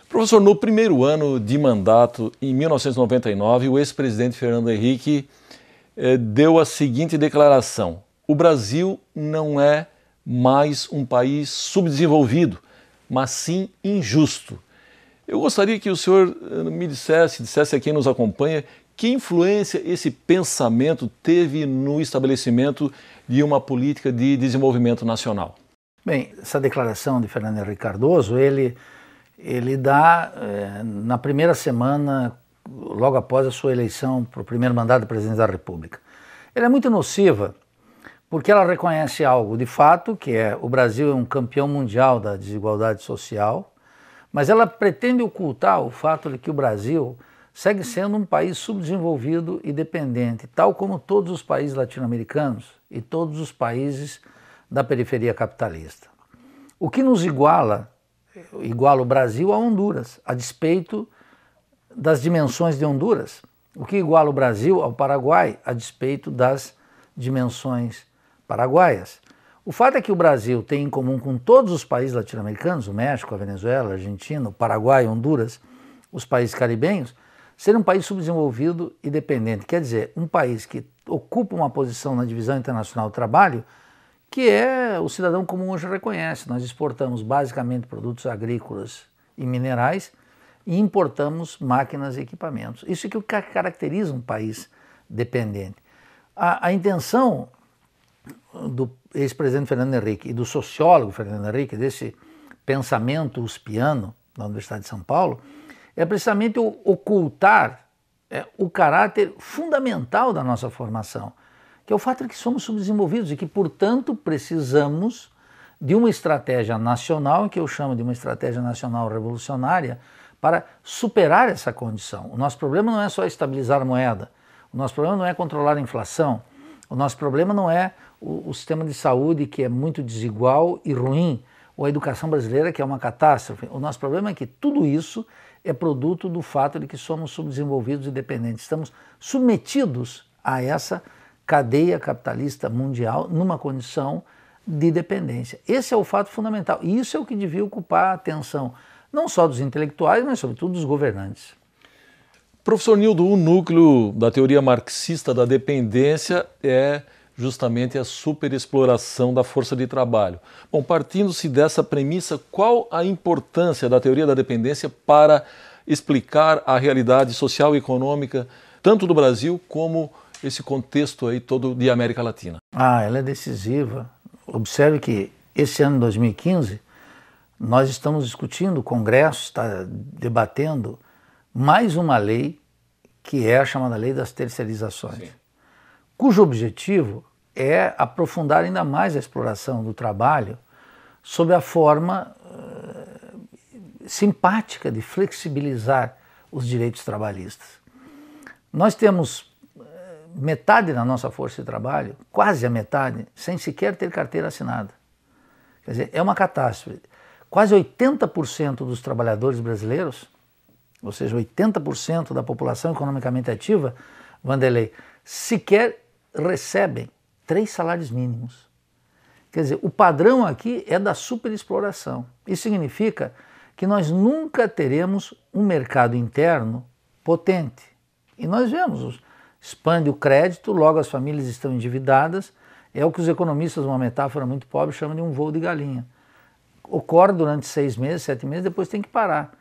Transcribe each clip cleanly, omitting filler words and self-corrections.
Professor, no primeiro ano de mandato, em 1999, o ex-presidente Fernando Henrique deu a seguinte declaração: o Brasil não é mais um país subdesenvolvido, mas sim injusto. Eu gostaria que o senhor me dissesse a quem nos acompanha, que influência esse pensamento teve no estabelecimento de uma política de desenvolvimento nacional? Bem, essa declaração de Fernando Henrique Cardoso, ele dá na primeira semana, logo após a sua eleição para o primeiro mandato de presidente da República. Ela é muito nociva porque ela reconhece algo de fato, que é o Brasil é um campeão mundial da desigualdade social, mas ela pretende ocultar o fato de que o Brasil segue sendo um país subdesenvolvido e dependente, tal como todos os países latino-americanos e todos os países da periferia capitalista. O que nos iguala o Brasil a Honduras, a despeito das dimensões de Honduras. O que iguala o Brasil ao Paraguai, a despeito das dimensões paraguaias. O fato é que o Brasil tem em comum com todos os países latino-americanos, o México, a Venezuela, a Argentina, o Paraguai, Honduras, os países caribenhos, ser um país subdesenvolvido e dependente. Quer dizer, um país que ocupa uma posição na divisão internacional do trabalho que o cidadão comum hoje reconhece. Nós exportamos basicamente produtos agrícolas e minerais e importamos máquinas e equipamentos. Isso é que caracteriza um país dependente. A intenção do ex-presidente Fernando Henrique e do sociólogo Fernando Henrique, desse pensamento uspiano da Universidade de São Paulo, é precisamente ocultar o caráter fundamental da nossa formação, que é o fato de que somos subdesenvolvidos e que, portanto, precisamos de uma estratégia nacional, que eu chamo de uma estratégia nacional revolucionária, para superar essa condição. O nosso problema não é só estabilizar a moeda, o nosso problema não é controlar a inflação, o nosso problema não é o sistema de saúde, que é muito desigual e ruim, ou a educação brasileira, que é uma catástrofe. O nosso problema é que tudo isso é produto do fato de que somos subdesenvolvidos e dependentes. Estamos submetidos a essa cadeia capitalista mundial numa condição de dependência. Esse é o fato fundamental e isso é o que devia ocupar a atenção não só dos intelectuais, mas sobretudo dos governantes. Professor Nildo, o núcleo da teoria marxista da dependência é justamente a superexploração da força de trabalho. Bom, partindo-se dessa premissa, qual a importância da teoria da dependência para explicar a realidade social e econômica tanto do Brasil como esse contexto aí todo de América Latina? Ela é decisiva. Observe que esse ano 2015 nós estamos discutindo, o Congresso está debatendo mais uma lei que é a chamada Lei das Terceirizações, sim, cujo objetivo é aprofundar ainda mais a exploração do trabalho sob a forma simpática de flexibilizar os direitos trabalhistas. Nós temos metade da nossa força de trabalho, quase a metade, sem sequer ter carteira assinada. Quer dizer, é uma catástrofe. Quase 80% dos trabalhadores brasileiros, ou seja, 80% da população economicamente ativa, Vanderlei, sequer recebem 3 salários mínimos. Quer dizer, o padrão aqui é da superexploração. Isso significa que nós nunca teremos um mercado interno potente. E nós vemos, expande o crédito, logo as famílias estão endividadas, é o que os economistas, uma metáfora muito pobre, chamam de um voo de galinha. Ocorre durante 6 meses, 7 meses, depois tem que parar.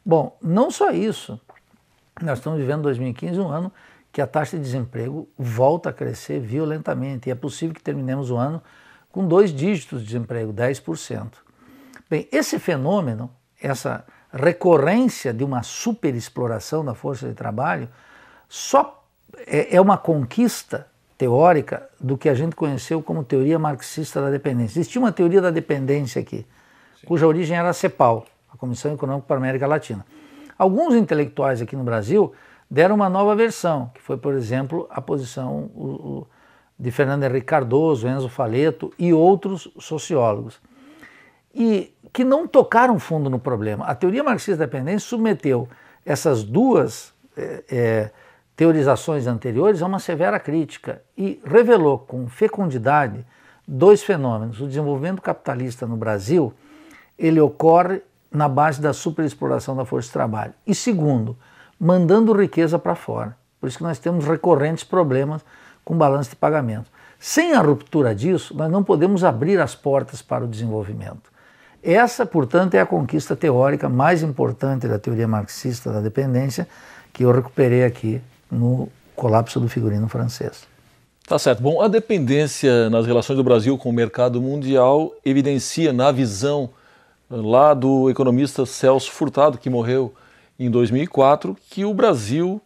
Bom, não só isso, nós estamos vivendo 2015 um ano que a taxa de desemprego volta a crescer violentamente e é possível que terminemos o ano com 2 dígitos de desemprego, 10%. Bem, esse fenômeno, essa recorrência de uma superexploração da força de trabalho, só é uma conquista teórica do que a gente conheceu como teoria marxista da dependência. Existia uma teoria da dependência aqui, sim, cuja origem era a CEPAL, a Comissão Econômica para a América Latina. Alguns intelectuais aqui no Brasil deram uma nova versão, que foi, por exemplo, a posição de Fernando Henrique Cardoso, Enzo Faleto e outros sociólogos, e que não tocaram fundo no problema. A teoria marxista da dependência submeteu essas duas teorizações anteriores a uma severa crítica e revelou com fecundidade 2 fenômenos. O desenvolvimento capitalista no Brasil, ele ocorre na base da superexploração da força de trabalho. E segundo, mandando riqueza para fora. Por isso que nós temos recorrentes problemas com balanço de pagamento. Sem a ruptura disso, nós não podemos abrir as portas para o desenvolvimento. Essa, portanto, é a conquista teórica mais importante da teoria marxista da dependência, que eu recuperei aqui no colapso do figurino francês. Tá certo. Bom, a dependência nas relações do Brasil com o mercado mundial evidencia, na visão lá do economista Celso Furtado, que morreu em 2004, que o Brasil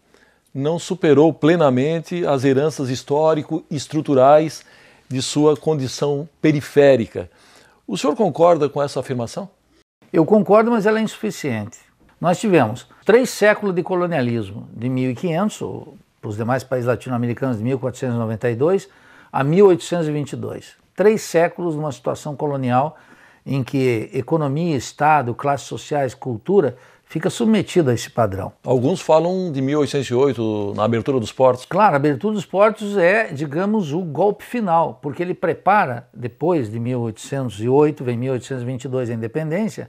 não superou plenamente as heranças histórico-estruturais de sua condição periférica. O senhor concorda com essa afirmação? Eu concordo, mas ela é insuficiente. Nós tivemos 3 séculos de colonialismo, de 1500, para os demais países latino-americanos, de 1492 a 1822. 3 séculos numa situação colonial em que economia, Estado, classes sociais, cultura fica submetido a esse padrão. Alguns falam de 1808, na abertura dos portos. Claro, a abertura dos portos é, digamos, o golpe final, porque ele prepara, depois de 1808, vem 1822 a independência,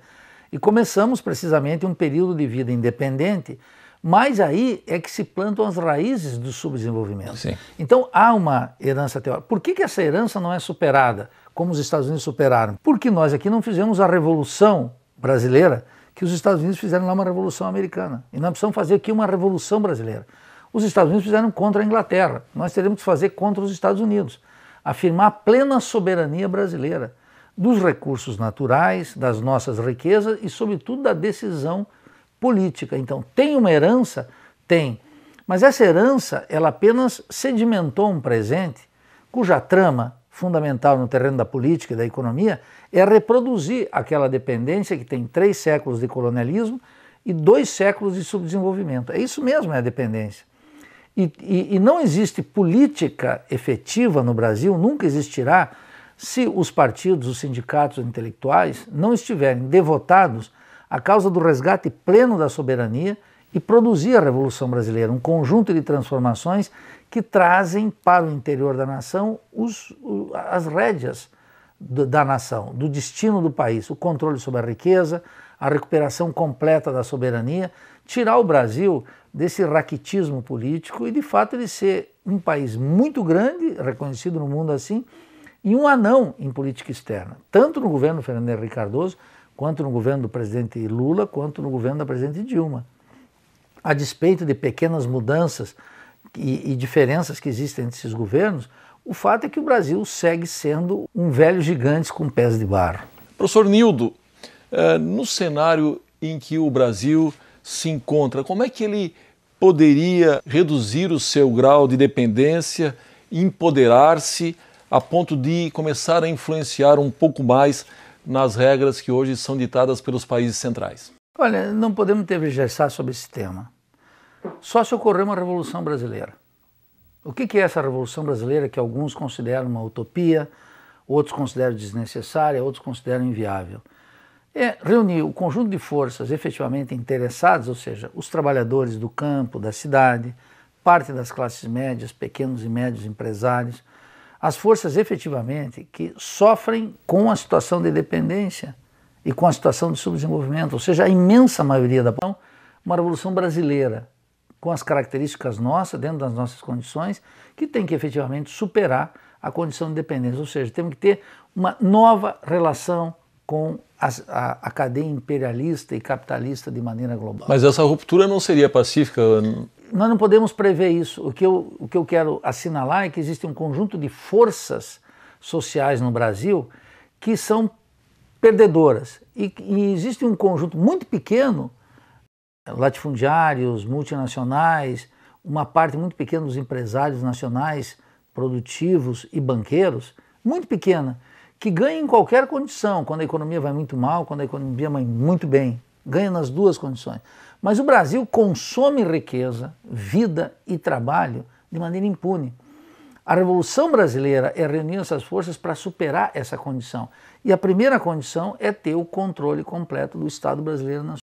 e começamos precisamente um período de vida independente, mas aí é que se plantam as raízes do subdesenvolvimento. Sim. Então há uma herança teórica. Por que essa herança não é superada, como os Estados Unidos superaram? Porque nós aqui não fizemos a Revolução Brasileira, que os Estados Unidos fizeram lá uma Revolução Americana. E nós precisamos fazer aqui uma Revolução Brasileira. Os Estados Unidos fizeram contra a Inglaterra. Nós teremos que fazer contra os Estados Unidos. Afirmar a plena soberania brasileira dos recursos naturais, das nossas riquezas e, sobretudo, da decisão política. Então, tem uma herança? Tem. Mas essa herança, ela apenas sedimentou um presente cuja trama fundamental no terreno da política e da economia é reproduzir aquela dependência que tem 3 séculos de colonialismo e 2 séculos de subdesenvolvimento. É isso mesmo, é a dependência. E não existe política efetiva no Brasil, nunca existirá, se os partidos, os sindicatos, os intelectuais não estiverem devotados à causa do resgate pleno da soberania e produzir a Revolução Brasileira, um conjunto de transformações que trazem para o interior da nação as rédeas da nação, do destino do país, o controle sobre a riqueza, a recuperação completa da soberania, tirar o Brasil desse raquitismo político e, de fato, ele ser um país muito grande, reconhecido no mundo assim, e um anão em política externa, tanto no governo Fernando Henrique Cardoso, quanto no governo do presidente Lula, quanto no governo da presidente Dilma. A despeito de pequenas mudanças e diferenças que existem entre esses governos, o fato é que o Brasil segue sendo um velho gigante com pés de barro. Professor Nildo, no cenário em que o Brasil se encontra, como é que ele poderia reduzir o seu grau de dependência, empoderar-se a ponto de começar a influenciar um pouco mais nas regras que hoje são ditadas pelos países centrais? Olha, não podemos tergiversar sobre esse tema. Só se ocorrer uma Revolução Brasileira. O que é essa Revolução Brasileira que alguns consideram uma utopia, outros consideram desnecessária, outros consideram inviável? É reunir o conjunto de forças efetivamente interessadas, ou seja, os trabalhadores do campo, da cidade, parte das classes médias, pequenos e médios empresários, as forças efetivamente que sofrem com a situação de dependência e com a situação de subdesenvolvimento, ou seja, a imensa maioria da população, uma Revolução Brasileira, com as características nossas, dentro das nossas condições, que tem que efetivamente superar a condição de dependência, ou seja, temos que ter uma nova relação com a cadeia imperialista e capitalista de maneira global. Mas essa ruptura não seria pacífica? Nós não podemos prever isso. O que eu quero assinalar é que existe um conjunto de forças sociais no Brasil que são perdedoras. E existe um conjunto muito pequeno, latifundiários, multinacionais, uma parte muito pequena dos empresários nacionais, produtivos e banqueiros, muito pequena, que ganha em qualquer condição, quando a economia vai muito mal, quando a economia vai muito bem, ganha nas duas condições. Mas o Brasil consome riqueza, vida e trabalho de maneira impune. A Revolução Brasileira é reunir essas forças para superar essa condição. E a primeira condição é ter o controle completo do Estado brasileiro na